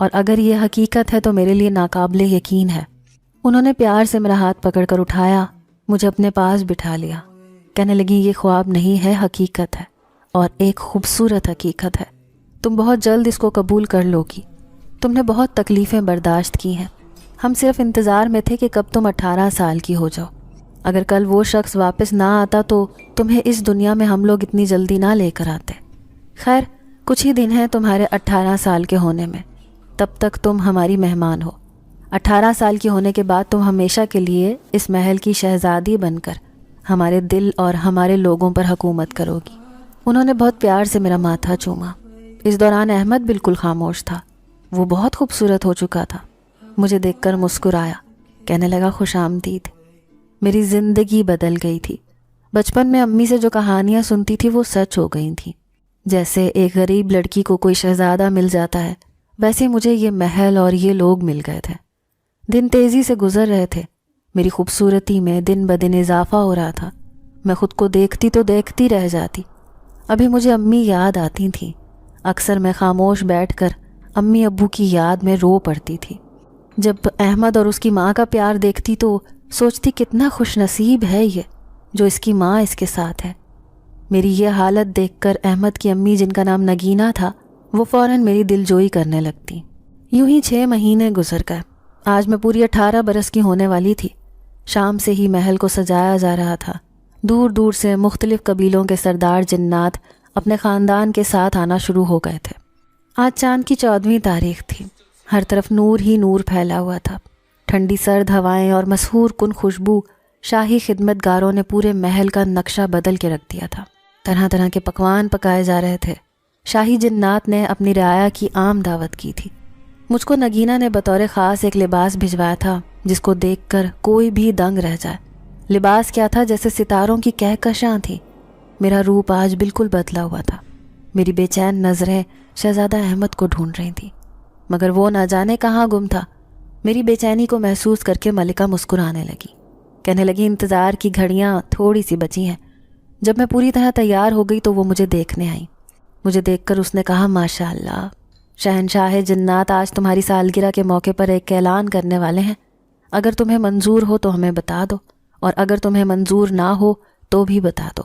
اور اگر یہ حقیقت ہے تو میرے لیے ناقابل یقین ہے۔ انہوں نے پیار سے میرا ہاتھ پکڑ کر اٹھایا، مجھے اپنے پاس بٹھا لیا۔ کہنے لگی یہ خواب نہیں ہے، حقیقت ہے، اور ایک خوبصورت حقیقت ہے۔ تم بہت جلد اس کو قبول کر لو گی۔ تم نے بہت تکلیفیں برداشت کی ہیں۔ ہم صرف انتظار میں تھے کہ کب تم 18 سال کی ہو جاؤ۔ اگر کل وہ شخص واپس نہ آتا تو تمہیں اس دنیا میں ہم لوگ اتنی جلدی نہ لے کر آتے۔ خیر، کچھ ہی دن ہیں تمہارے 18 سال کے ہونے میں، تب تک تم ہماری مہمان ہو۔ 18 سال کی ہونے کے بعد تم ہمیشہ کے لیے اس محل کی شہزادی بن کر ہمارے دل اور ہمارے لوگوں پر حکومت کرو گی۔ انہوں نے بہت پیار سے میرا ماتھا چوما۔ اس دوران احمد بالکل خاموش تھا۔ وہ بہت خوبصورت ہو چکا تھا۔ مجھے دیکھ کر مسکرایا، کہنے لگا خوش آمدید۔ میری زندگی بدل گئی تھی۔ بچپن میں امی سے جو کہانیاں سنتی تھی وہ سچ ہو گئی تھیں۔ جیسے ایک غریب لڑکی کو کوئی شہزادہ مل جاتا ہے، ویسے مجھے یہ محل اور یہ لوگ مل گئے تھے۔ دن تیزی سے گزر رہے تھے۔ میری خوبصورتی میں دن بدن اضافہ ہو رہا تھا۔ میں خود کو دیکھتی تو دیکھتی رہ جاتی۔ ابھی مجھے امی یاد آتی تھیں۔ اکثر میں خاموش بیٹھ کر امی ابو کی یاد میں رو پڑتی تھی۔ جب احمد اور اس کی ماں کا پیار دیکھتی تو سوچتی کتنا خوش نصیب ہے یہ جو اس کی ماں اس کے ساتھ ہے۔ میری یہ حالت دیکھ کر احمد کی امی، جن کا نام نگینہ تھا، وہ فوراً میری دلجوئی کرنے لگتی۔ یوں ہی 6 مہینے گزر گئے۔ آج میں پوری 18 برس کی ہونے والی تھی۔ شام سے ہی محل کو سجایا جا رہا تھا۔ دور دور سے مختلف قبیلوں کے سردار جنات اپنے خاندان کے ساتھ آنا شروع ہو گئے تھے۔ آج چاند کی 14ویں تاریخ تھی۔ ہر طرف نور ہی نور پھیلا ہوا تھا۔ ٹھنڈی سرد ہوائیں اور مسحور کن خوشبو شاہی خدمت گاروں نے پورے محل کا نقشہ بدل کے رکھ دیا تھا۔ طرح طرح کے پکوان پکائے جا رہے تھے۔ شاہی جنات نے اپنی رعایا کی عام دعوت کی تھی۔ مجھ کو نگینہ نے بطور خاص ایک لباس بھجوایا تھا جس کو دیکھ کر کوئی بھی دنگ رہ جائے۔ لباس کیا تھا، جیسے ستاروں کی کہکشاں تھی۔ میرا روپ آج بالکل بدلا ہوا تھا۔ میری بے چین نظریں شہزادہ احمد کو ڈھونڈ رہی تھیں، مگر وہ نہ جانے کہاں گم تھا۔ میری بے چینی کو محسوس کر کے ملکہ مسکرانے لگی، کہنے لگی انتظار کی گھڑیاں تھوڑی سی بچی ہیں۔ جب میں پوری طرح تیار ہو گئی تو وہ مجھے دیکھنے آئی۔ مجھے دیکھ کر اس نے کہا، ماشاء اللہ، شہنشاہ جنات آج تمہاری سالگرہ کے موقع پر ایک اعلان کرنے والے ہیں۔ اگر تمہیں منظور ہو تو ہمیں بتا دو، اور اگر تمہیں منظور نہ ہو تو بھی بتا دو۔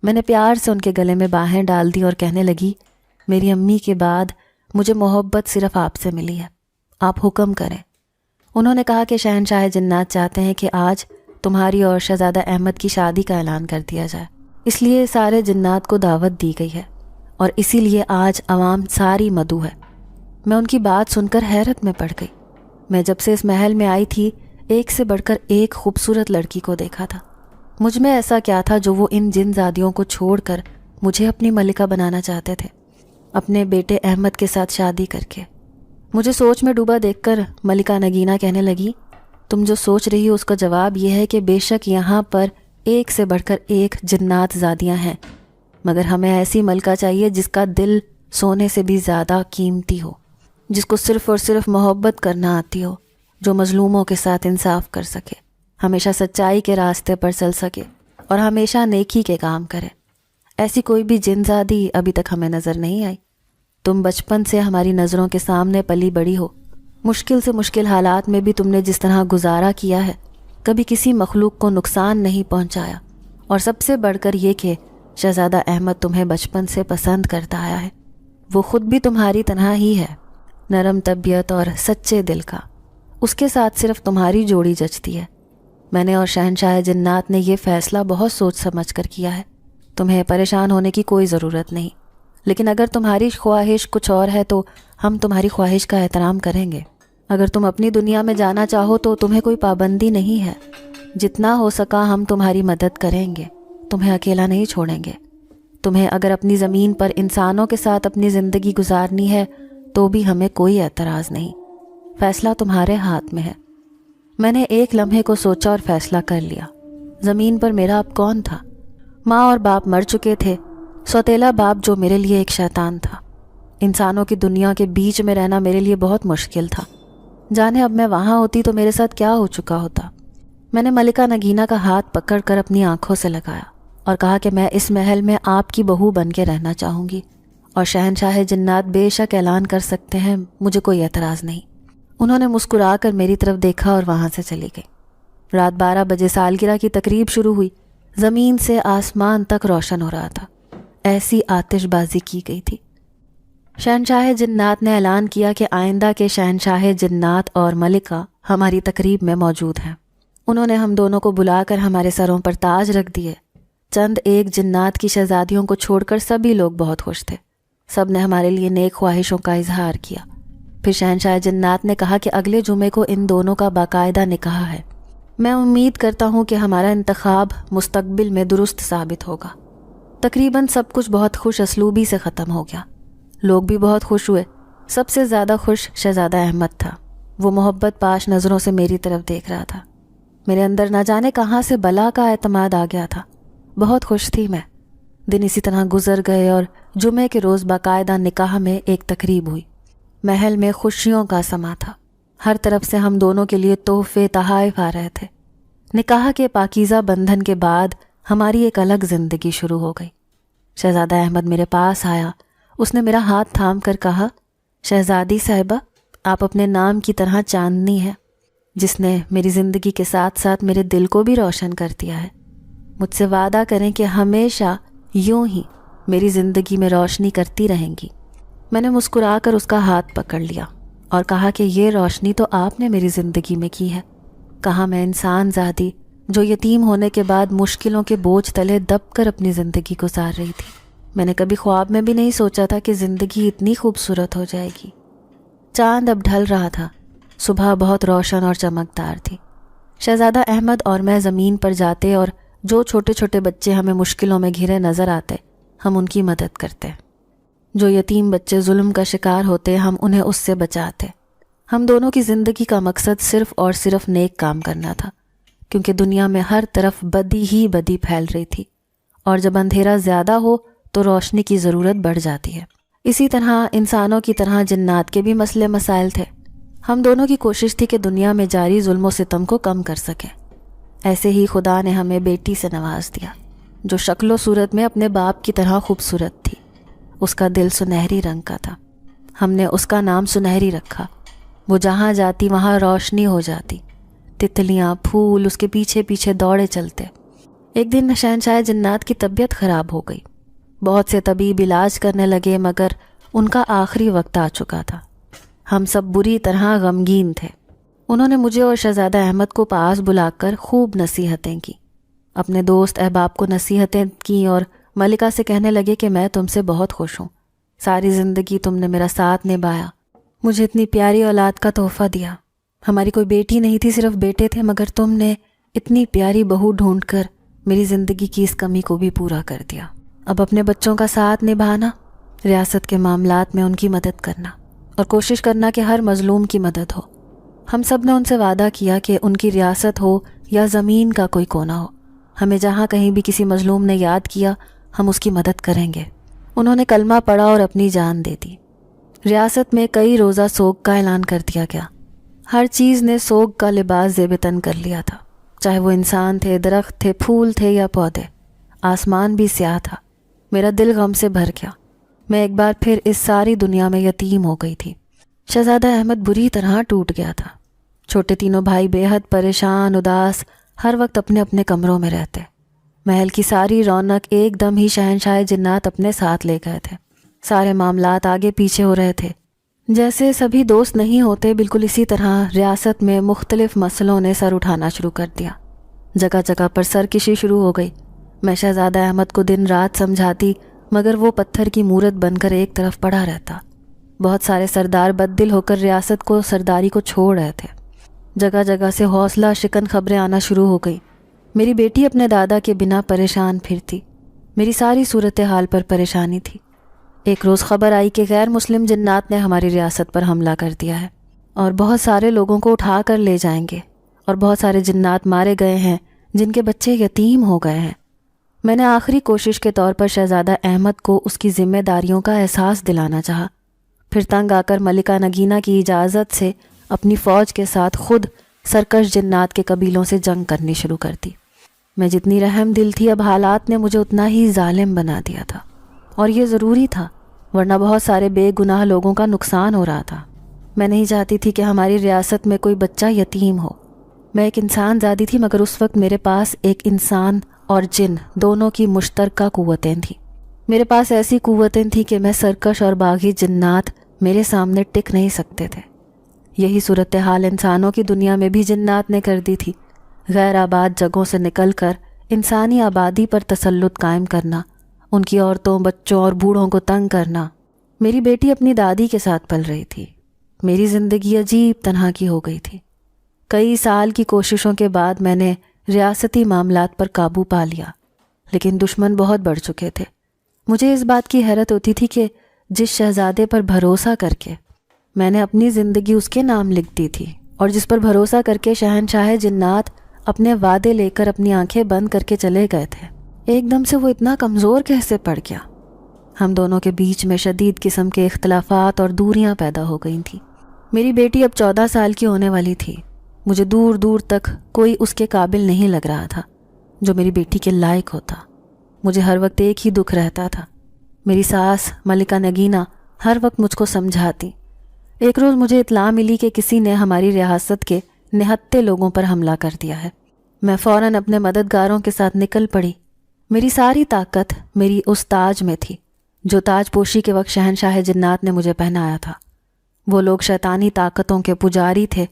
میں نے پیار سے ان کے گلے میں باہیں ڈال دی اور کہنے لگی، میری امی کے بعد مجھے محبت صرف آپ سے ملی ہے، آپ حکم کریں۔ انہوں نے کہا کہ شہنشاہ جنات چاہتے ہیں کہ آج تمہاری اور شہزادہ احمد کی شادی کا اعلان کر دیا جائے، اس لیے سارے جنات کو دعوت دی گئی ہے، اور اسی لیے آج عوام ساری مدعو ہے۔ میں ان کی بات سن کر حیرت میں پڑ گئی۔ میں جب سے اس محل میں آئی تھی، ایک سے بڑھ کر ایک خوبصورت لڑکی کو دیکھا تھا۔ مجھ میں ایسا کیا تھا جو وہ ان جن زادیوں کو چھوڑ کر مجھے اپنی ملکہ بنانا چاہتے تھے، اپنے بیٹے احمد کے ساتھ شادی کر کے۔ مجھے سوچ میں ڈوبا دیکھ کر ملکہ نگینہ کہنے لگی، تم جو سوچ رہی ہو اس کا جواب یہ ہے کہ بے شک یہاں پر ایک سے بڑھ کر ایک جنات زادیاں ہیں، مگر ہمیں ایسی ملکہ چاہیے جس کا دل سونے سے بھی زیادہ قیمتی ہو، جس کو صرف اور صرف محبت کرنا آتی ہو، جو مظلوموں کے ساتھ انصاف کر سکے، ہمیشہ سچائی کے راستے پر چل سکے اور ہمیشہ نیکی کے کام کرے۔ ایسی کوئی بھی جن زادی ابھی تک ہمیں نظر نہیں آئی۔ تم بچپن سے ہماری نظروں کے سامنے پلی بڑی ہو۔ مشکل سے مشکل حالات میں بھی تم نے جس طرح گزارا کیا ہے، کبھی کسی مخلوق کو نقصان نہیں پہنچایا، اور سب سے بڑھ کر یہ کہ شہزادہ احمد تمہیں بچپن سے پسند کرتا آیا ہے۔ وہ خود بھی تمہاری طرح ہی ہے، نرم طبیعت اور سچے دل کا۔ اس کے ساتھ صرف تمہاری جوڑی جچتی ہے۔ میں نے اور شہنشاہ جنات نے یہ فیصلہ بہت سوچ سمجھ کر کیا ہے۔ تمہیں پریشان ہونے کی کوئی ضرورت نہیں، لیکن اگر تمہاری خواہش کچھ اور ہے تو ہم تمہاری خواہش کا احترام کریں گے۔ اگر تم اپنی دنیا میں جانا چاہو تو تمہیں کوئی پابندی نہیں ہے۔ جتنا ہو سکا ہم تمہاری مدد کریں گے، تمہیں اکیلا نہیں چھوڑیں گے۔ تمہیں اگر اپنی زمین پر انسانوں کے ساتھ اپنی زندگی گزارنی ہے تو بھی ہمیں کوئی اعتراض نہیں۔ فیصلہ تمہارے ہاتھ میں ہے۔ میں نے ایک لمحے کو سوچا اور فیصلہ کر لیا۔ زمین پر میرا اب کون تھا؟ ماں اور باپ مر چکے تھے، سوتیلا باپ جو میرے لیے ایک شیطان تھا۔ انسانوں کی دنیا کے بیچ میں رہنا میرے لیے بہت مشکل تھا۔ جانے اب میں وہاں ہوتی تو میرے ساتھ کیا ہو چکا ہوتا۔ میں نے ملکہ نگینہ کا ہاتھ پکڑ کر اپنی آنکھوں سے لگایا اور کہا کہ میں اس محل میں آپ کی بہو بن کے رہنا چاہوں گی، اور شہنشاہ جنات بے شک اعلان کر سکتے ہیں، مجھے کوئی اعتراض نہیں۔ انہوں نے مسکرا کر میری طرف دیکھا اور وہاں سے چلی گئی۔ رات 12 بجے سالگرہ کی تقریب شروع ہوئی۔ زمین سے آسمان تک روشن ہو رہا تھا، ایسی آتش بازی کی گئی تھی۔ شہنشاہ جنات نے اعلان کیا کہ آئندہ کے شہنشاہ جنات اور ملکہ ہماری تقریب میں موجود ہیں۔ انہوں نے ہم دونوں کو بلا کر ہمارے سروں پر تاج رکھ دیے۔ چند ایک جنات کی شہزادیوں کو چھوڑ کر سبھی لوگ بہت خوش تھے۔ سب نے ہمارے لیے نیک خواہشوں کا اظہار کیا۔ پھر شہنشاہ جنات نے کہا کہ اگلے جمعے کو ان دونوں کا باقاعدہ نکاح ہے۔ میں امید کرتا ہوں کہ ہمارا انتخاب مستقبل میں درست ثابت ہوگا۔ تقریباً سب کچھ بہت خوش اسلوبی سے ختم ہو گیا۔ لوگ بھی بہت خوش ہوئے۔ سب سے زیادہ خوش شہزادہ احمد تھا۔ وہ محبت پاش نظروں سے میری طرف دیکھ رہا تھا۔ میرے اندر نہ جانے کہاں سے بلا کا اعتماد آ گیا تھا۔ بہت خوش تھی میں۔ دن اسی طرح گزر گئے اور جمعے کے روز باقاعدہ نکاح میں ایک تقریب ہوئی۔ محل میں خوشیوں کا سما تھا۔ ہر طرف سے ہم دونوں کے لیے تحفے تحائف آ رہے تھے۔ نکاح کے پاکیزہ بندھن کے بعد ہماری ایک الگ زندگی شروع ہو گئی۔ شہزادہ احمد میرے پاس آیا۔ اس نے میرا ہاتھ تھام کر کہا، شہزادی صاحبہ، آپ اپنے نام کی طرح چاندنی ہے، جس نے میری زندگی کے ساتھ ساتھ میرے دل کو بھی روشن کر دیا ہے۔ مجھ سے وعدہ کریں کہ ہمیشہ یوں ہی میری زندگی میں روشنی کرتی رہیں گی۔ میں نے مسکرا کر اس کا ہاتھ پکڑ لیا اور کہا کہ یہ روشنی تو آپ نے میری زندگی میں کی ہے۔ کہا میں انسان زادی جو یتیم ہونے کے بعد مشکلوں کے بوجھ تلے دب کر اپنی زندگی گزار رہی تھی۔ میں نے کبھی خواب میں بھی نہیں سوچا تھا کہ زندگی اتنی خوبصورت ہو جائے گی۔ چاند اب ڈھل رہا تھا۔ صبح بہت روشن اور چمکدار تھی۔ شہزادہ احمد اور میں زمین پر جاتے اور جو چھوٹے چھوٹے بچے ہمیں مشکلوں میں گھرے نظر آتے ہم ان کی مدد کرتے۔ جو یتیم بچے ظلم کا شکار ہوتے ہم انہیں اس سے بچاتے۔ ہم دونوں کی زندگی کا مقصد صرف اور صرف نیک کام کرنا تھا، کیونکہ دنیا میں ہر طرف بدی ہی بدی پھیل رہی تھی، اور جب اندھیرا زیادہ ہو تو روشنی کی ضرورت بڑھ جاتی ہے۔ اسی طرح انسانوں کی طرح جنات کے بھی مسئلے مسائل تھے۔ ہم دونوں کی کوشش تھی کہ دنیا میں جاری ظلم و ستم کو کم کر سکیں۔ ایسے ہی خدا نے ہمیں بیٹی سے نواز دیا، جو شکل و صورت میں اپنے باپ کی طرح خوبصورت تھی۔ اس کا دل سنہری رنگ کا تھا۔ ہم نے اس کا نام سنہری رکھا۔ وہ جہاں جاتی وہاں روشنی ہو جاتی۔ تتلیاں پھول اس کے پیچھے پیچھے دوڑے چلتے۔ ایک دن شہنشاہ جنات کی طبیعت خراب ہو گئی۔ بہت سے طبیب علاج کرنے لگے، مگر ان کا آخری وقت آ چکا تھا۔ ہم سب بری طرح غمگین تھے۔ انہوں نے مجھے اور شہزادہ احمد کو پاس بلا کر خوب نصیحتیں کی۔ اپنے دوست احباب کو نصیحتیں کیں اور ملکہ سے کہنے لگے کہ میں تم سے بہت خوش ہوں۔ ساری زندگی تم نے میرا ساتھ نبھایا، مجھے اتنی پیاری اولاد کا تحفہ دیا۔ ہماری کوئی بیٹی نہیں تھی، صرف بیٹے تھے، مگر تم نے اتنی پیاری بہو ڈھونڈ کر میری زندگی کی اس کمی کو بھی پورا کر دیا۔ اب اپنے بچوں کا ساتھ نبھانا، ریاست کے معاملات میں ان کی مدد کرنا، اور کوشش کرنا کہ ہر مظلوم کی مدد ہو۔ ہم سب نے ان سے وعدہ کیا کہ ان کی ریاست ہو یا زمین کا کوئی کونا ہو، ہمیں جہاں کہیں بھی کسی مظلوم نے یاد کیا ہم اس کی مدد کریں گے۔ انہوں نے کلمہ پڑھا اور اپنی جان دے دی۔ ریاست میں کئی روزہ سوگ کا اعلان کر دیا گیا۔ ہر چیز نے سوگ کا لباس زیب تن کر لیا تھا، چاہے وہ انسان تھے، درخت تھے، پھول تھے یا پودے۔ آسمان بھی سیاہ تھا۔ میرا دل غم سے بھر گیا۔ میں ایک بار پھر اس ساری دنیا میں یتیم ہو گئی تھی۔ شہزادہ احمد بری طرح ٹوٹ گیا تھا۔ چھوٹے تینوں بھائی بے حد پریشان، اداس، ہر وقت اپنے اپنے کمروں میں رہتے۔ محل کی ساری رونق ایک دم ہی شہنشاہ جنات اپنے ساتھ لے گئے تھے۔ سارے معاملات آگے پیچھے ہو رہے تھے۔ جیسے سبھی دوست نہیں ہوتے، بالکل اسی طرح ریاست میں مختلف مسئلوں نے سر اٹھانا شروع کر دیا۔ جگہ جگہ پر سرکشی شروع ہو گئی۔ میں شہزادہ احمد کو دن رات سمجھاتی، مگر وہ پتھر کی مورت بن کر ایک طرف پڑا رہتا۔ بہت سارے سردار بد دل ہو کر ریاست کو سرداری کو چھوڑ رہے تھے۔ جگہ جگہ سے حوصلہ شکن خبریں آنا شروع ہو گئی۔ میری بیٹی اپنے دادا کے بنا پریشان پھرتی۔ میری ساری صورتحال پر پریشانی تھی۔ ایک روز خبر آئی کہ غیر مسلم جنات نے ہماری ریاست پر حملہ کر دیا ہے اور بہت سارے لوگوں کو اٹھا کر لے جائیں گے، اور بہت سارے جنات مارے گئے ہیں جن کے بچے یتیم ہو گئے ہیں۔ میں نے آخری کوشش کے طور پر شہزادہ احمد کو اس کی ذمہ داریوں کا احساس دلانا چاہا۔ پھر تنگ آ کر ملکہ نگینہ کی اجازت سے اپنی فوج کے ساتھ خود سرکش جنات کے قبیلوں سے جنگ کرنی شروع کر دی۔ میں جتنی رحم دل تھی، اب حالات نے مجھے اتنا ہی ظالم بنا دیا تھا، اور یہ ضروری تھا ورنہ بہت سارے بے گناہ لوگوں کا نقصان ہو رہا تھا۔ میں نہیں چاہتی تھی کہ ہماری ریاست میں کوئی بچہ یتیم ہو۔ میں ایک انسان زادی تھی، مگر اس وقت میرے پاس ایک انسان اور جن دونوں کی مشترکہ قوتیں تھیں۔ میرے پاس ایسی قوتیں تھیں کہ میں سرکش اور باغی جنات میرے سامنے ٹک نہیں سکتے تھے۔ یہی صورتحال انسانوں کی دنیا میں بھی جنات نے کر دی تھی۔ غیر آباد جگہوں سے نکل کر انسانی آبادی پر تسلط قائم کرنا، ان کی عورتوں، بچوں اور بوڑھوں کو تنگ کرنا۔ میری بیٹی اپنی دادی کے ساتھ پل رہی تھی۔ میری زندگی عجیب طرح کی ہو گئی تھی۔ کئی سال کی کوششوں کے بعد میں نے ریاستی معاملات پر قابو پا لیا، لیکن دشمن بہت بڑھ چکے تھے۔ مجھے اس بات کی حیرت ہوتی تھی کہ جس شہزادے پر بھروسہ کر کے میں نے اپنی زندگی اس کے نام لکھ دی تھی، اور جس پر بھروسہ کر کے شہنشاہ جنات اپنے وعدے لے کر اپنی آنکھیں بند کر کے چلے گئے تھے، ایک دم سے وہ اتنا کمزور کیسے پڑ گیا؟ ہم دونوں کے بیچ میں شدید قسم کے اختلافات اور دوریاں پیدا ہو گئی تھیں۔ میری بیٹی اب 14 سال کی ہونے والی تھی۔ مجھے دور دور تک کوئی اس کے قابل نہیں لگ رہا تھا جو میری بیٹی کے لائق ہوتا۔ مجھے ہر وقت ایک ہی دکھ رہتا تھا۔ میری ساس ملکہ نگینہ ہر وقت مجھ کو سمجھاتی۔ ایک روز مجھے اطلاع ملی کہ کسی نے ہماری ریاست کے نہتے لوگوں پر حملہ کر دیا ہے۔ میں فوراً اپنے مددگاروں کے ساتھ نکل پڑی۔ میری ساری طاقت میری اس تاج میں تھی جو تاج پوشی کے وقت شہنشاہ جنات نے مجھے پہنایا تھا۔ وہ لوگ شیطانی طاقتوں کے پجاری تھے۔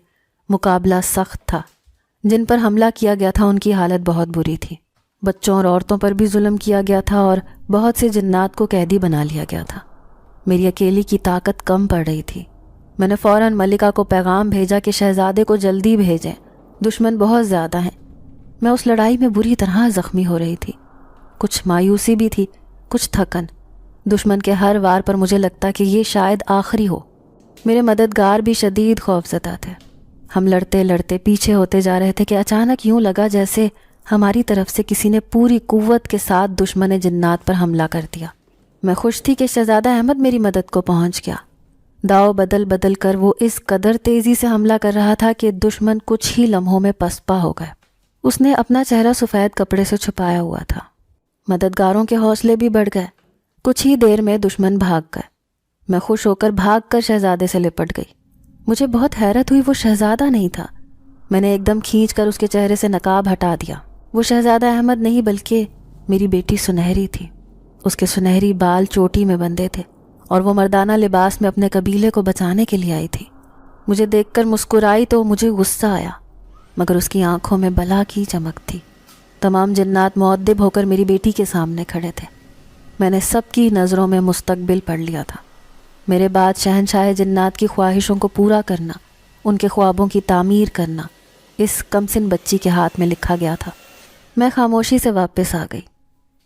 مقابلہ سخت تھا۔ جن پر حملہ کیا گیا تھا ان کی حالت بہت بری تھی۔ بچوں اور عورتوں پر بھی ظلم کیا گیا تھا اور بہت سے جنات کو قیدی بنا لیا گیا تھا۔ میری اکیلی کی طاقت کم پڑ رہی تھی۔ میں نے فوراً ملکہ کو پیغام بھیجا کہ شہزادے کو جلدی بھیجیں، دشمن بہت زیادہ ہیں۔ میں اس لڑائی میں بری طرح زخمی ہو رہی تھی۔ کچھ مایوسی بھی تھی، کچھ تھکن۔ دشمن کے ہر وار پر مجھے لگتا کہ یہ شاید آخری ہو۔ میرے مددگار بھی شدید خوفزدہ تھے۔ ہم لڑتے لڑتے پیچھے ہوتے جا رہے تھے کہ اچانک یوں لگا جیسے ہماری طرف سے کسی نے پوری قوت کے ساتھ دشمن جنات پر حملہ کر دیا۔ میں خوش تھی کہ شہزادہ احمد میری مدد کو پہنچ گیا۔ داؤ بدل بدل کر وہ اس قدر تیزی سے حملہ کر رہا تھا کہ دشمن کچھ ہی لمحوں میں پسپا ہو گئے۔ اس نے اپنا چہرہ سفید کپڑے سے چھپایا ہوا تھا۔ مددگاروں کے حوصلے بھی بڑھ گئے۔ کچھ ہی دیر میں دشمن بھاگ گئے۔ میں خوش ہو کر بھاگ کر شہزادے سے لپٹ گئی۔ مجھے بہت حیرت ہوئی، وہ شہزادہ نہیں تھا۔ میں نے ایک دم کھینچ کر اس کے چہرے سے نقاب ہٹا دیا۔ وہ شہزادہ احمد نہیں بلکہ میری بیٹی سنہری تھی۔ اس کے سنہری بال چوٹی میں بندھے تھے اور وہ مردانہ لباس میں اپنے قبیلے کو بچانے کے لیے آئی تھی۔ مجھے دیکھ کر مسکرائی تو مجھے غصہ آیا، مگر اس کی آنکھوں میں بلا کی چمک تھی۔ تمام جنات مؤدب ہو کر میری بیٹی کے سامنے کھڑے تھے۔ میں نے سب کی نظروں میں مستقبل پڑھ لیا تھا۔ میرے بعد شہنشاہ جنات کی خواہشوں کو پورا کرنا، ان کے خوابوں کی تعمیر کرنا اس کمسن بچی کے ہاتھ میں لکھا گیا تھا۔ میں خاموشی سے واپس آ گئی۔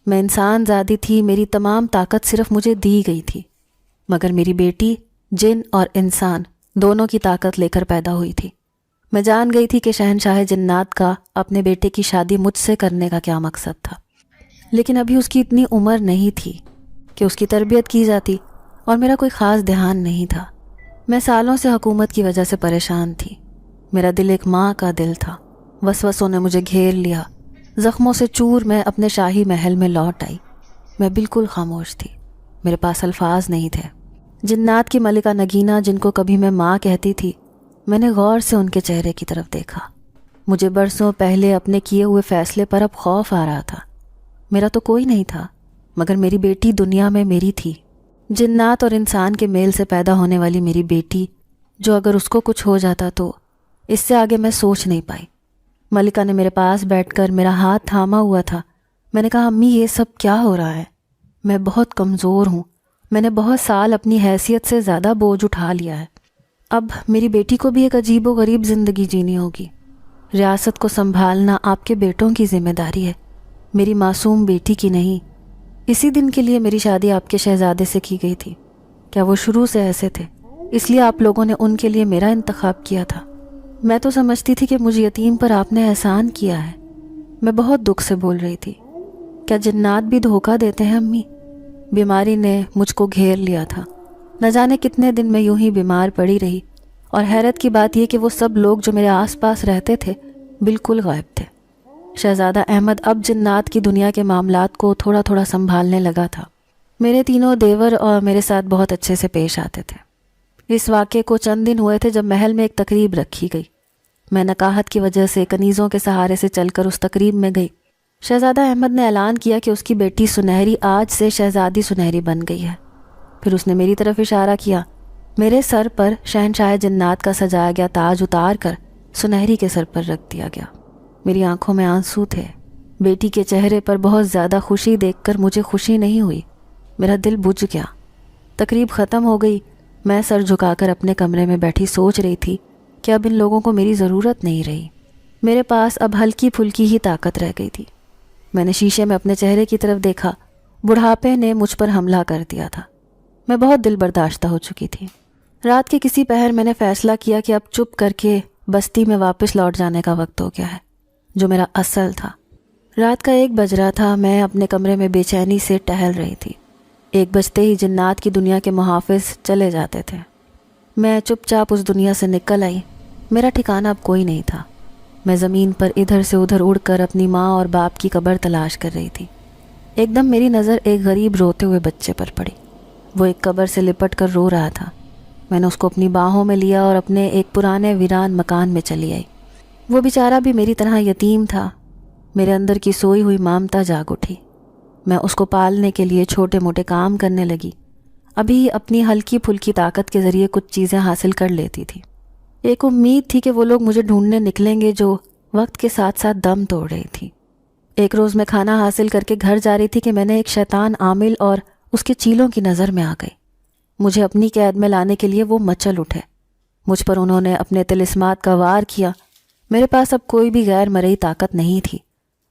میں انسان زادی تھی، میری تمام طاقت صرف مجھے دی گئی تھی، مگر میری بیٹی جن اور انسان دونوں کی طاقت لے کر پیدا ہوئی تھی۔ میں جان گئی تھی کہ شہنشاہ جنات کا اپنے بیٹے کی شادی مجھ سے کرنے کا کیا مقصد تھا، لیکن ابھی اس کی اتنی عمر نہیں تھی کہ اس کی تربیت کی جاتی، اور میرا کوئی خاص دھیان نہیں تھا۔ میں سالوں سے حکومت کی وجہ سے پریشان تھی۔ میرا دل ایک ماں کا دل تھا۔ وسوسوں نے مجھے گھیر لیا۔ زخموں سے چور میں اپنے شاہی محل میں لوٹ آئی۔ میں بالکل خاموش تھی، میرے پاس الفاظ نہیں تھے۔ جنات کی ملکہ نگینہ، جن کو کبھی میں ماں کہتی تھی، میں نے غور سے ان کے چہرے کی طرف دیکھا۔ مجھے برسوں پہلے اپنے کیے ہوئے فیصلے پر اب خوف آ رہا تھا۔ میرا تو کوئی نہیں تھا، مگر میری بیٹی دنیا میں میری تھی۔ جنات اور انسان کے میل سے پیدا ہونے والی میری بیٹی، جو اگر اس کو کچھ ہو جاتا تو اس سے آگے میں سوچ نہیں پائی۔ ملکہ نے میرے پاس بیٹھ کر میرا ہاتھ تھاما ہوا تھا۔ میں نے کہا، امی یہ سب کیا ہو رہا ہے؟ میں بہت کمزور ہوں۔ میں نے بہت سال اپنی حیثیت سے زیادہ بوجھ اٹھا لیا ہے۔ اب میری بیٹی کو بھی ایک عجیب و غریب زندگی جینی ہوگی۔ ریاست کو سنبھالنا آپ کے بیٹوں کی ذمہ داری ہے، میری معصوم بیٹی کی نہیں۔ اسی دن کے لیے میری شادی آپ کے شہزادے سے کی گئی تھی۔ کیا وہ شروع سے ایسے تھے؟ اس لیے آپ لوگوں نے ان کے لیے میرا انتخاب کیا تھا۔ میں تو سمجھتی تھی کہ مجھ یتیم پر آپ نے احسان کیا ہے۔ میں بہت دکھ سے بول رہی تھی۔ کیا جنات بھی دھوکہ دیتے ہیں امی؟ بیماری نے مجھ کو گھیر لیا تھا۔ نہ جانے کتنے دن میں یوں ہی بیمار پڑی رہی، اور حیرت کی بات یہ کہ وہ سب لوگ جو میرے آس پاس رہتے تھے بالکل غائب تھے۔ شہزادہ احمد اب جنات کی دنیا کے معاملات کو تھوڑا تھوڑا سنبھالنے لگا تھا۔ میرے تینوں دیور اور میرے ساتھ بہت اچھے سے پیش آتے تھے۔ اس واقعے کو چند دن ہوئے تھے جب محل میں ایک تقریب رکھی گئی۔ میں نکاحت کی وجہ سے کنیزوں کے سہارے سے چل کر اس تقریب میں گئی۔ شہزادہ احمد نے اعلان کیا کہ اس کی بیٹی سنہری آج سے شہزادی سنہری بن گئی ہے۔ پھر اس نے میری طرف اشارہ کیا۔ میرے سر پر شہنشاہ جنات کا سجایا گیا تاج اتار کر سنہری کے سر پر رکھ دیا گیا۔ میری آنکھوں میں آنسو تھے۔ بیٹی کے چہرے پر بہت زیادہ خوشی دیکھ کر مجھے خوشی نہیں ہوئی، میرا دل بجھ گیا۔ تقریب ختم ہو گئی۔ میں سر جھکا کر اپنے کمرے میں بیٹھی سوچ رہی تھی کہ اب ان لوگوں کو میری ضرورت نہیں رہی۔ میرے پاس اب ہلکی پھلکی ہی طاقت رہ گئی تھی۔ میں نے شیشے میں اپنے چہرے کی طرف دیکھا۔ بڑھاپے نے مجھ پر حملہ کر دیا تھا۔ میں بہت دل برداشتہ ہو چکی تھی۔ رات کے کسی پہر میں نے فیصلہ کیا کہ اب چپ کر کے بستی میں واپس لوٹ جانے کا وقت ہو گیا ہے، جو میرا اصل تھا۔ رات کا 1 بج رہا تھا۔ میں اپنے کمرے میں بے چینی سے ٹہل رہی تھی۔ 1 بجتے ہی جنات کی دنیا کے محافظ چلے جاتے تھے۔ میں چپ چاپ اس دنیا سے نکل آئی۔ میرا ٹھکانہ اب کوئی نہیں تھا۔ میں زمین پر ادھر سے ادھر اڑ کر اپنی ماں اور باپ کی قبر تلاش کر رہی تھی۔ ایک دم میری نظر ایک غریب روتے ہوئے بچے پر پڑی۔ وہ ایک قبر سے لپٹ کر رو رہا تھا۔ میں نے اس کو اپنی باہوں میں لیا اور اپنے ایک پرانے ویران مکان میں چلی آئی۔ وہ بیچارہ بھی میری طرح یتیم تھا۔ میرے اندر کی سوئی ہوئی مامتا جاگ اٹھی۔ میں اس کو پالنے کے لیے چھوٹے موٹے کام کرنے لگی۔ ابھی اپنی ہلکی پھلکی طاقت کے ذریعے کچھ چیزیں حاصل کر لیتی تھی۔ ایک امید تھی کہ وہ لوگ مجھے ڈھونڈنے نکلیں گے جو وقت کے ساتھ ساتھ دم توڑ رہی تھی۔ ایک روز میں کھانا حاصل کر کے گھر جا رہی تھی کہ میں نے ایک شیطان عامل اور اس کے چیلوں کی نظر میں آ گئی۔ مجھے اپنی قید میں لانے کے لیے وہ مچل اٹھے۔ مجھ پر انہوں نے اپنے طلسمات کا وار کیا۔ میرے پاس اب کوئی بھی غیر مرئی طاقت نہیں تھی۔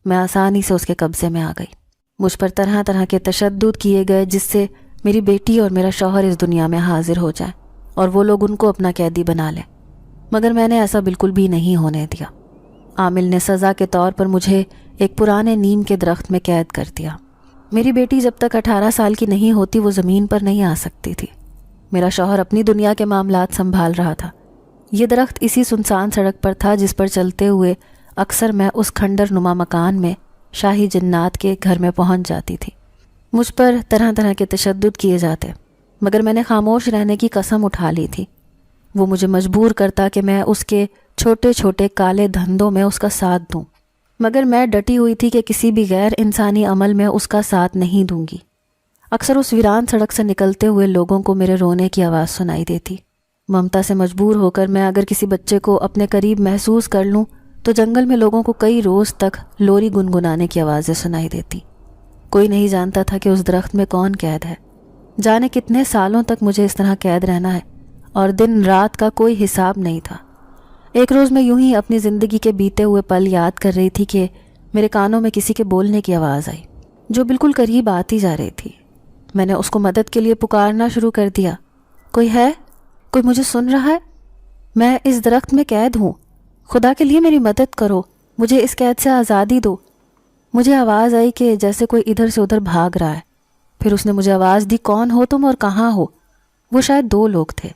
میں آسانی سے اس کے قبضے میں آ گئی۔ مجھ پر طرح طرح کے تشدد کیے گئے جس سے میری بیٹی اور میرا شوہر اس دنیا میں حاضر ہو جائیں اور وہ لوگ ان کو اپنا قیدی بنا لیں، مگر میں نے ایسا بالکل بھی نہیں ہونے دیا۔ عامل نے سزا کے طور پر مجھے ایک پرانے نیم کے درخت میں قید کر دیا۔ میری بیٹی جب تک 18 سال کی نہیں ہوتی وہ زمین پر نہیں آ سکتی تھی۔ میرا شوہر اپنی دنیا کے معاملات سنبھال رہا تھا۔ یہ درخت اسی سنسان سڑک پر تھا جس پر چلتے ہوئے اکثر میں اس کھنڈر نما مکان میں شاہی جنات کے گھر میں پہنچ جاتی تھی۔ مجھ پر طرح طرح کے تشدد کیے جاتے، مگر میں نے خاموش رہنے کی قسم اٹھا لی تھی۔ وہ مجھے مجبور کرتا کہ میں اس کے چھوٹے چھوٹے کالے دھندوں میں اس کا ساتھ دوں، مگر میں ڈٹی ہوئی تھی کہ کسی بھی غیر انسانی عمل میں اس کا ساتھ نہیں دوں گی۔ اکثر اس ویران سڑک سے نکلتے ہوئے لوگوں کو میرے رونے کی آواز سنائی دیتی۔ ممتا سے مجبور ہو کر میں اگر کسی بچے کو اپنے قریب محسوس کر لوں تو جنگل میں لوگوں کو کئی روز تک لوری گنگنانے کی آوازیں سنائی دیتی۔ کوئی نہیں جانتا تھا کہ اس درخت میں کون قید ہے۔ جانے کتنے سالوں تک مجھے اس طرح قید رہنا ہے اور دن رات کا کوئی حساب نہیں تھا۔ ایک روز میں یوں ہی اپنی زندگی کے بیتے ہوئے پل یاد کر رہی تھی کہ میرے کانوں میں کسی کے بولنے کی آواز آئی جو بالکل قریب آتی جا رہی تھی۔ میں نے اس کو مدد کے لیے پکارنا شروع کر دیا۔ کوئی ہے؟ کوئی مجھے سن رہا ہے؟ میں اس درخت میں قید ہوں، خدا کے لیے میری مدد کرو، مجھے اس قید سے آزادی دو۔ مجھے آواز آئی کہ جیسے کوئی ادھر سے ادھر بھاگ رہا ہے۔ پھر اس نے مجھے آواز دی، کون ہو تم اور کہاں ہو؟ وہ شاید 2 لوگ تھے۔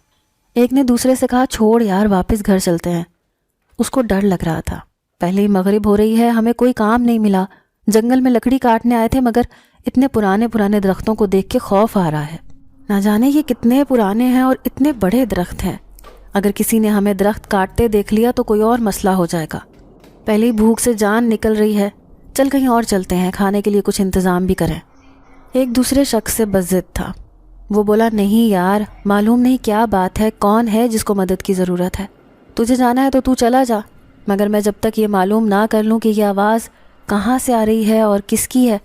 ایک نے دوسرے سے کہا، چھوڑ یار، واپس گھر چلتے ہیں۔ اس کو ڈر لگ رہا تھا۔ پہلے ہی مغرب ہو رہی ہے، ہمیں کوئی کام نہیں ملا، جنگل میں لکڑی کاٹنے آئے تھے، مگر اتنے پرانے درختوں کو دیکھ کے خوف آ رہا ہے۔ نہ جانے یہ کتنے پرانے ہیں اور اتنے بڑے درخت ہیں۔ اگر کسی نے ہمیں درخت کاٹتے دیکھ لیا تو کوئی اور مسئلہ ہو جائے گا۔ پہلے ہی بھوک سے جان نکل رہی ہے، چل کہیں اور چلتے ہیں، کھانے کے لیے کچھ انتظام بھی کریں۔ ایک دوسرے شخص سے بضد تھا۔ وہ بولا، نہیں یار، معلوم نہیں کیا بات ہے، کون ہے جس کو مدد کی ضرورت ہے، تجھے جانا ہے تو تو چلا جا، مگر میں جب تک یہ معلوم نہ کر لوں کہ یہ آواز کہاں سے آ رہی ہے اور کس کی ہے۔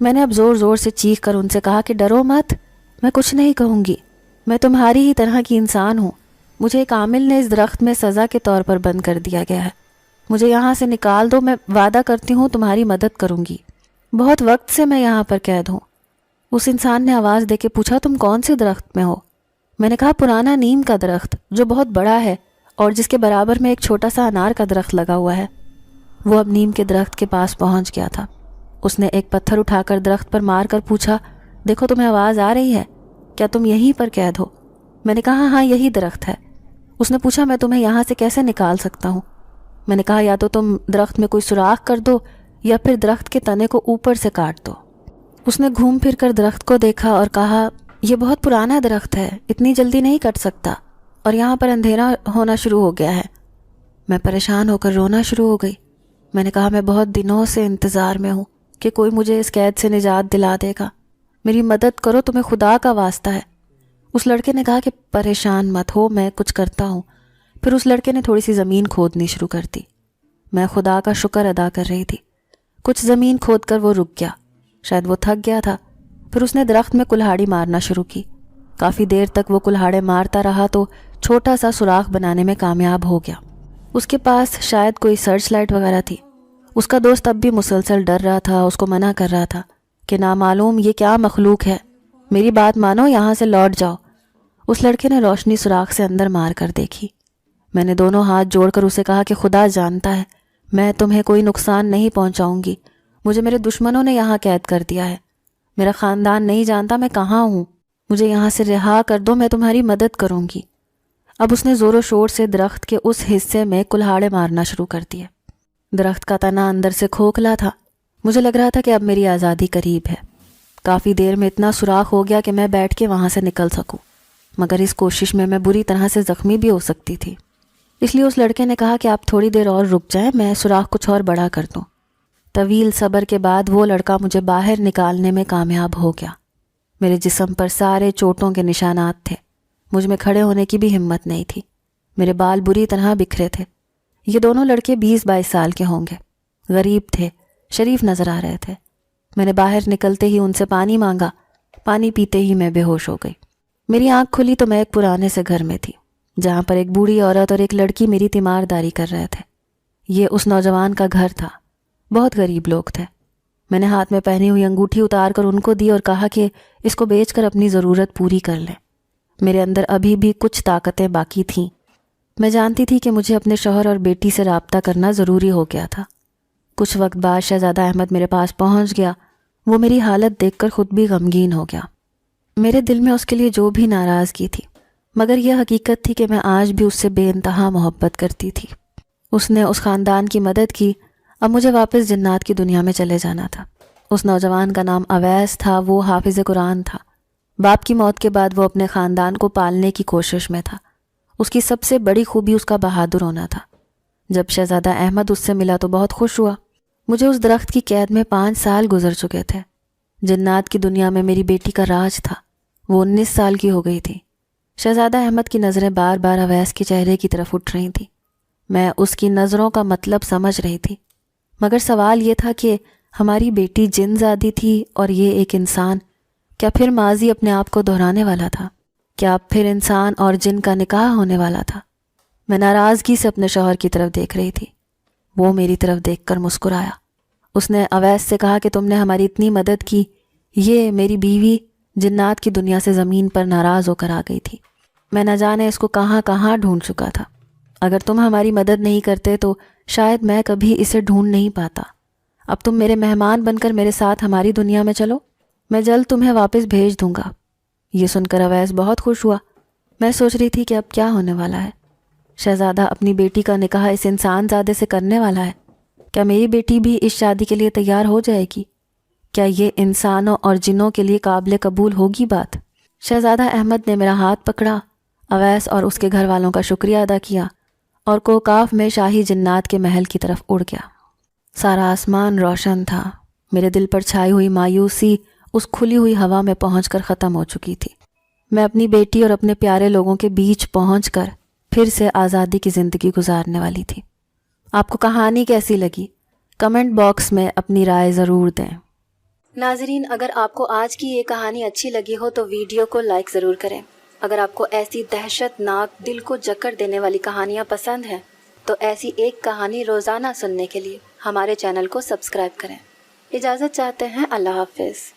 میں نے اب زور زور سے چیخ کر ان سے کہا کہ ڈرو مت، میں کچھ نہیں کہوں گی، میں تمہاری ہی طرح کی انسان ہوں۔ مجھے ایک عامل نے اس درخت میں سزا کے طور پر بند کر دیا گیا ہے، مجھے یہاں سے نکال دو، میں وعدہ کرتی ہوں تمہاری مدد کروں گی، بہت وقت سے میں یہاں پر قید ہوں۔ اس انسان نے آواز دے کے پوچھا، تم کون سے درخت میں ہو؟ میں نے کہا، پرانا نیم کا درخت جو بہت بڑا ہے اور جس کے برابر میں ایک چھوٹا سا انار کا درخت لگا ہوا ہے۔ وہ اب نیم کے درخت کے پاس پہنچ گیا تھا۔ اس نے ایک پتھر اٹھا کر درخت پر مار کر پوچھا، دیکھو تمہیں آواز آ رہی ہے، کیا تم یہیں پر قید ہو؟ میں نے کہا، ہاں یہی درخت ہے۔ اس نے پوچھا، میں تمہیں یہاں سے کیسے نکال سکتا ہوں؟ میں نے کہا، یا تو تم درخت میں کوئی سوراخ کر دو یا پھر درخت کے تنے کو اوپر سے کاٹ دو۔ اس نے گھوم پھر کر درخت کو دیکھا اور کہا یہ بہت پرانا درخت ہے، اتنی جلدی نہیں کٹ سکتا، اور یہاں پر اندھیرا ہونا شروع ہو گیا ہے۔ میں پریشان ہو کر رونا شروع ہو گئی۔ میں نے کہا میں بہت دنوں سے انتظار میں ہوں کہ کوئی مجھے اس قید سے نجات دلا دے گا، میری مدد کرو، تمہیں خدا کا واسطہ ہے۔ اس لڑکے نے کہا کہ پریشان مت ہو، میں کچھ کرتا ہوں۔ پھر اس لڑکے نے تھوڑی سی زمین کھودنی شروع کر دی۔ میں خدا کا شکر ادا کر رہی تھی۔ کچھ زمین کھود کر وہ رک گیا، شاید وہ تھک گیا تھا۔ پھر اس نے درخت میں کلہاڑی مارنا شروع کی۔ کافی دیر تک وہ کلہاڑے مارتا رہا تو چھوٹا سا سوراخ بنانے میں کامیاب ہو گیا۔ اس کے پاس شاید کوئی سرچ لائٹ وغیرہ تھی۔ اس کا دوست اب بھی مسلسل ڈر رہا تھا، اس کو منع کر رہا تھا کہ نامعلوم یہ کیا مخلوق ہے، میری بات مانو، یہاں سے لوٹ جاؤ۔ اس لڑکے نے روشنی سوراخ سے اندر مار کر دیکھی۔ میں نے دونوں ہاتھ جوڑ کر اسے کہا کہ خدا جانتا ہے میں تمہیں کوئی نقصان نہیں پہنچاؤں گی، مجھے میرے دشمنوں نے یہاں قید کر دیا ہے، میرا خاندان نہیں جانتا میں کہاں ہوں، مجھے یہاں سے رہا کر دو، میں تمہاری مدد کروں گی۔ اب اس نے زور و شور سے درخت کے اس حصے میں کلہاڑے مارنا شروع کر دیے۔ درخت کا تنا اندر سے کھوکھلا تھا، مجھے لگ رہا تھا کہ اب میری آزادی قریب ہے۔ کافی دیر میں اتنا سوراخ ہو گیا کہ میں بیٹھ کے وہاں سے نکل سکوں، مگر اس کوشش میں بری طرح سے زخمی بھی ہو سکتی تھی۔ اس لیے اس لڑکے نے کہا کہ آپ تھوڑی دیر اور رک جائیں، میں سوراخ کچھ اور بڑا کر دوں۔ طویل صبر کے بعد وہ لڑکا مجھے باہر نکالنے میں کامیاب ہو گیا۔ میرے جسم پر سارے چوٹوں کے نشانات تھے، مجھ میں کھڑے ہونے کی بھی ہمت نہیں تھی، میرے بال بری طرح بکھرے تھے۔ یہ دونوں لڑکے 20-22 سال کے ہوں گے، غریب تھے، شریف نظر آ رہے تھے۔ میں نے باہر نکلتے ہی ان سے پانی مانگا، پانی پیتے ہی میں بے ہوش ہو گئی۔ میری آنکھ کھلی تو میں ایک پرانے سے گھر میں تھی، جہاں پر ایک بوڑھی عورت اور ایک لڑکی میری تیمارداری کر رہے تھے۔ یہ اس نوجوان کا گھر تھا، بہت غریب لوگ تھے۔ میں نے ہاتھ میں پہنی ہوئی انگوٹھی اتار کر ان کو دی اور کہا کہ اس کو بیچ کر اپنی ضرورت پوری کر لیں۔ میرے اندر ابھی بھی کچھ طاقتیں باقی تھیں۔ میں جانتی تھی کہ مجھے اپنے شوہر اور بیٹی سے رابطہ کرنا ضروری ہو گیا تھا۔ کچھ وقت بعد شہزادہ احمد میرے پاس پہنچ گیا۔ وہ میری حالت دیکھ کر خود بھی غمگین ہو گیا۔ میرے دل میں اس کے لیے جو بھی ناراضگی تھی، مگر یہ حقیقت تھی کہ میں آج بھی اس سے بے انتہا محبت کرتی تھی۔ اس نے اس خاندان کی مدد کی، اب مجھے واپس جنات کی دنیا میں چلے جانا تھا۔ اس نوجوان کا نام اویس تھا، وہ حافظ قرآن تھا۔ باپ کی موت کے بعد وہ اپنے خاندان کو پالنے کی کوشش میں تھا۔ اس کی سب سے بڑی خوبی اس کا بہادر ہونا تھا۔ جب شہزادہ احمد اس سے ملا تو بہت خوش ہوا۔ مجھے اس درخت کی قید میں 5 سال گزر چکے تھے۔ جنات کی دنیا میں میری بیٹی کا راج تھا، وہ 19 سال کی ہو گئی تھی۔ شہزادہ احمد کی نظریں بار بار اویس کے چہرے کی طرف اٹھ رہی تھیں۔ میں اس کی نظروں کا مطلب سمجھ رہی تھی، مگر سوال یہ تھا کہ ہماری بیٹی جن زادی تھی اور یہ ایک انسان، کیا پھر ماضی اپنے آپ کو دہرانے والا تھا؟ کیا پھر انسان اور جن کا نکاح ہونے والا تھا؟ میں ناراضگی سے اپنے شوہر کی طرف دیکھ رہی تھی۔ وہ میری طرف دیکھ کر مسکرایا۔ اس نے اویس سے کہا کہ تم نے ہماری اتنی مدد کی، یہ میری بیوی جنات کی دنیا سے زمین پر ناراض ہو کر آ گئی تھی۔ میں نہ جانے اس کو کہاں کہاں ڈھونڈ چکا تھا۔ اگر تم ہماری مدد نہیں کرتے تو شاید میں کبھی اسے ڈھونڈ نہیں پاتا۔ اب تم میرے مہمان بن کر میرے ساتھ ہماری دنیا میں چلو، میں جلد تمہیں واپس بھیج دوں گا۔ یہ سن کر اویس بہت خوش ہوا۔ میں سوچ رہی تھی کہ اب کیا ہونے والا ہے۔ شہزادہ اپنی بیٹی کا نکاح اس انسان زادے سے کرنے والا ہے۔ کیا میری بیٹی بھی اس شادی کے لیے تیار ہو جائے گی؟ کیا یہ انسانوں اور جنوں کے لیے قابل قبول ہوگی بات؟ شہزادہ احمد نے میرا ہاتھ پکڑا، اویس اور اس کے گھر والوں کا شکریہ ادا کیا اور کوکاف میں شاہی جنات کے محل کی طرف اڑ گیا۔ سارا آسمان روشن تھا۔ میرے دل پر چھائی ہوئی مایوسی اس کھلی ہوئی ہوا میں پہنچ کر ختم ہو چکی تھی۔ میں اپنی بیٹی اور اپنے پیارے لوگوں کے بیچ پہنچ کر پھر سے آزادی کی زندگی گزارنے والی تھی۔ آپ کو کہانی کیسی لگی؟ کمنٹ باکس میں اپنی رائے ضرور دیں۔ ناظرین، اگر آپ کو آج کی یہ کہانی اچھی لگی ہو تو ویڈیو کو لائک ضرور کریں۔ اگر آپ کو ایسی دہشت ناک، دل کو جکڑ دینے والی کہانیاں پسند ہیں تو ایسی ایک کہانی روزانہ سننے کے لیے ہمارے چینل کو سبسکرائب کریں۔ اجازت چاہتے ہیں، اللہ حافظ۔